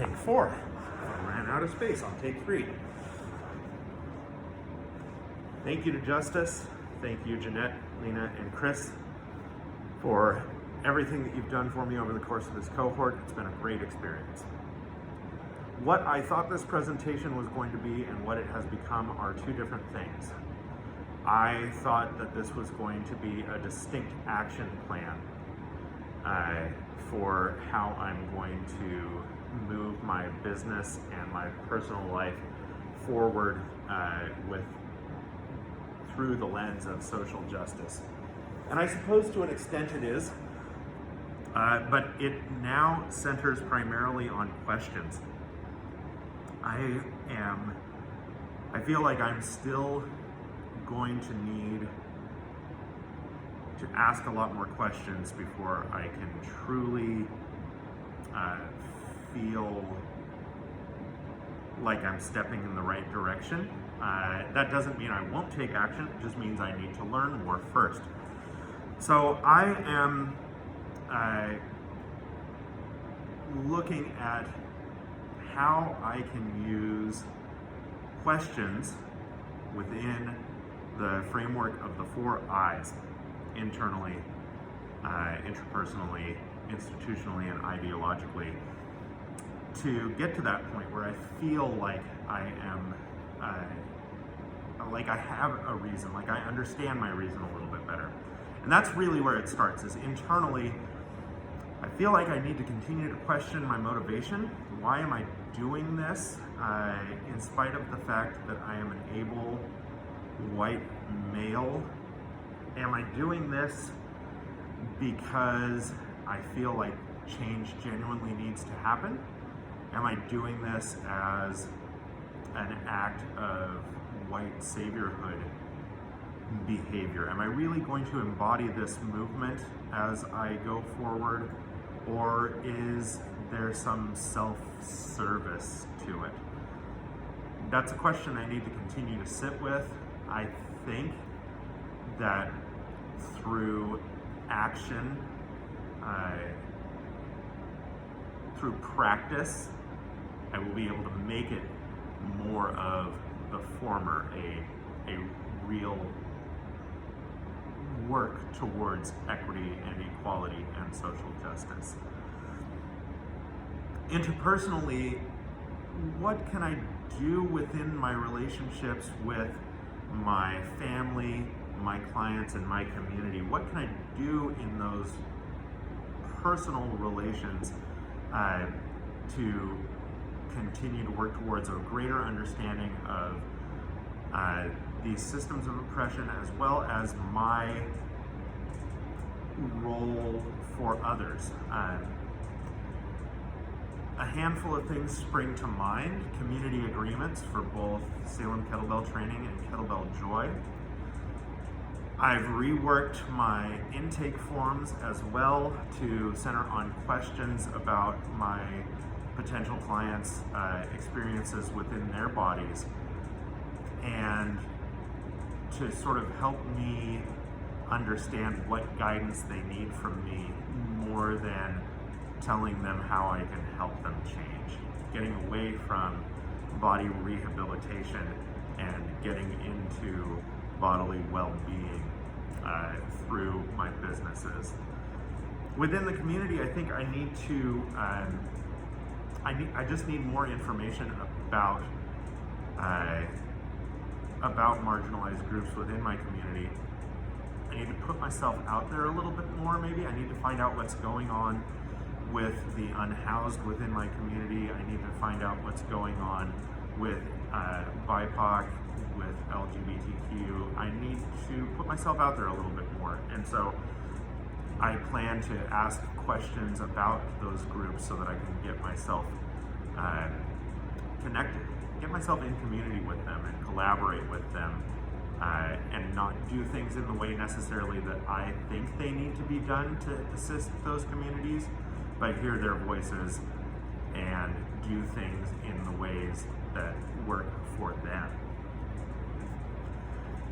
take 4. I ran out of space on take 3. Thank you to Justice. Thank you, Jeanette, Lena, and Chris, for everything that you've done for me over the course of this cohort. It's been a great experience. What I thought this presentation was going to be and what it has become are two different things. I thought that this was going to be a distinct action plan for how I'm going to move my business and my personal life forward through the lens of social justice. And I suppose to an extent it is, but it now centers primarily on questions. I feel like I'm still going to need to ask a lot more questions before I can truly feel like I'm stepping in the right direction. That doesn't mean I won't take action, it just means I need to learn more first. So I am looking at how I can use questions within the framework of the 4 I's: internally, interpersonally, institutionally, and ideologically, to get to that point where I feel like I am, like I have a reason, like I understand my reason a little bit better. And that's really where it starts, is internally. I feel like I need to continue to question my motivation. Why am I doing this? In spite of the fact that I am an able white male, am I doing this because I feel like change genuinely needs to happen? Am I doing this as an act of white saviorhood behavior? Am I really going to embody this movement as I go forward, or is there some self-service to it? That's a question I need to continue to sit with. I think that through action, through practice, I will be able to make it more of the former, a real work towards equity and equality and social justice. Interpersonally, what can I do within my relationships with my family, my clients, and my community? What can I do in those personal relations to continue to work towards a greater understanding of these systems of oppression, as well as my role for others? A handful of things spring to mind: community agreements for both Salem Kettlebell Training and Kettlebell Joy. I've reworked my intake forms as well to center on questions about my potential clients' experiences within their bodies, and to sort of help me understand what guidance they need from me, more than telling them how I can help them change. Getting away from body rehabilitation and getting into bodily well-being through my businesses. Within the community, I think I need to, I just need more information about marginalized groups within my community. I need to put myself out there a little bit more, maybe. I need to find out what's going on with the unhoused within my community. I need to find out what's going on with BIPOC, with LGBTQ. I need to put myself out there a little bit more. And so I plan to ask questions about those groups so that I can get myself connected, get myself in community with them and collaborate with them, and not do things in the way necessarily that I think they need to be done to assist those communities, but hear their voices and do things in the ways that work for them.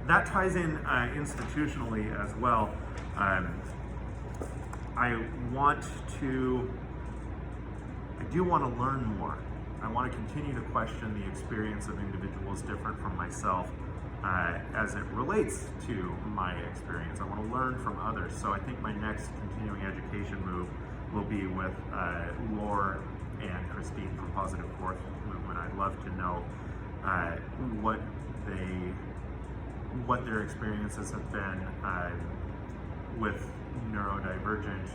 That ties in institutionally as well. I do want to learn more. I want to continue to question the experience of individuals different from myself as it relates to my experience. I want to learn from others. So I think my next continuing education move will be with Laura and Christine from Positive Force Movement. I'd love to know what their experiences have been with neurodivergent.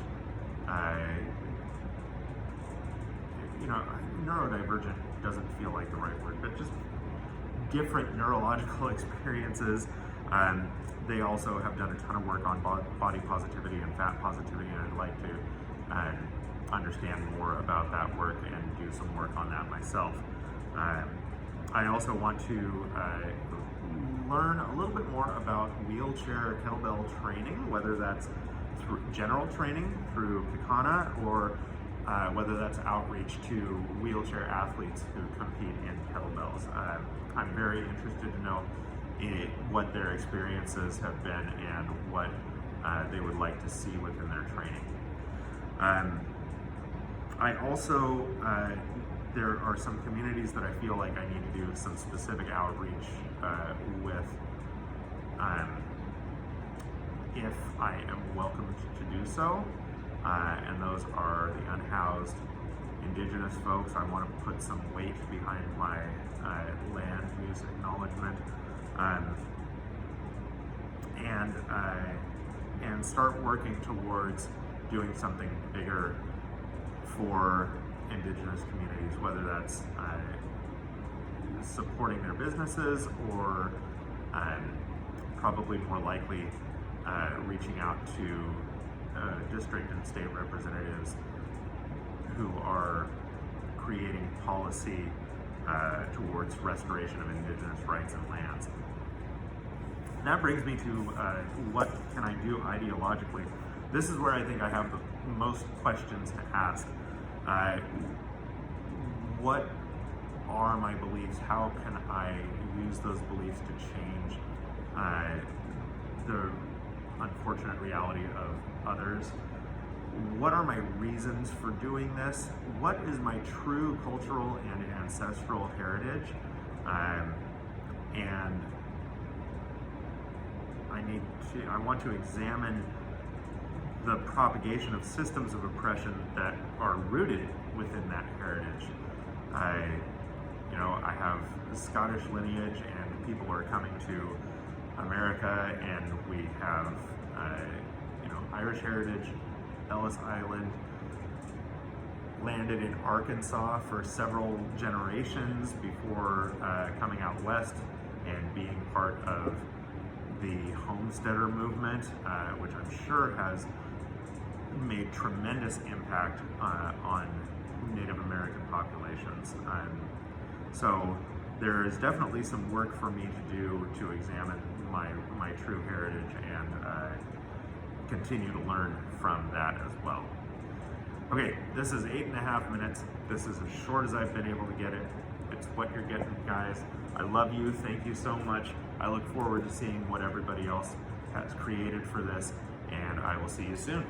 Neurodivergent doesn't feel like the right word, but just different neurological experiences. They also have done a ton of work on body positivity and fat positivity, and I'd like to understand more about that work and do some work on that myself. I also want to learn a little bit more about wheelchair kettlebell training, whether that's through general training through Kikana or whether that's outreach to wheelchair athletes who compete in kettlebells. I'm very interested to know what their experiences have been and what they would like to see within their training. I also, there are some communities that I feel like I need to do some specific outreach with if I am welcomed to do so. And those are the unhoused Indigenous folks. I want to put some weight behind my land use acknowledgement, and start working towards doing something bigger for Indigenous communities, whether that's supporting their businesses or probably more likely reaching out to district and state representatives who are creating policy towards restoration of Indigenous rights and lands. And that brings me to what can I do ideologically? This is where I think I have the most questions to ask. What are my beliefs? How can I use those beliefs to change the unfortunate reality of others? What are my reasons for doing this? What is my true cultural and ancestral heritage? And I want to examine the propagation of systems of oppression that are rooted within that heritage. I have Scottish lineage, and people are coming to America, and we have Irish heritage. Ellis Island landed in Arkansas for several generations before coming out west and being part of the homesteader movement, which I'm sure has made tremendous impact on Native American populations. So there is definitely some work for me to do to examine my true heritage and continue to learn from that as well. Okay, this is 8.5 minutes. This is as short as I've been able to get it. It's what you're getting, guys. I love you. Thank you so much. I look forward to seeing what everybody else has created for this, and I will see you soon.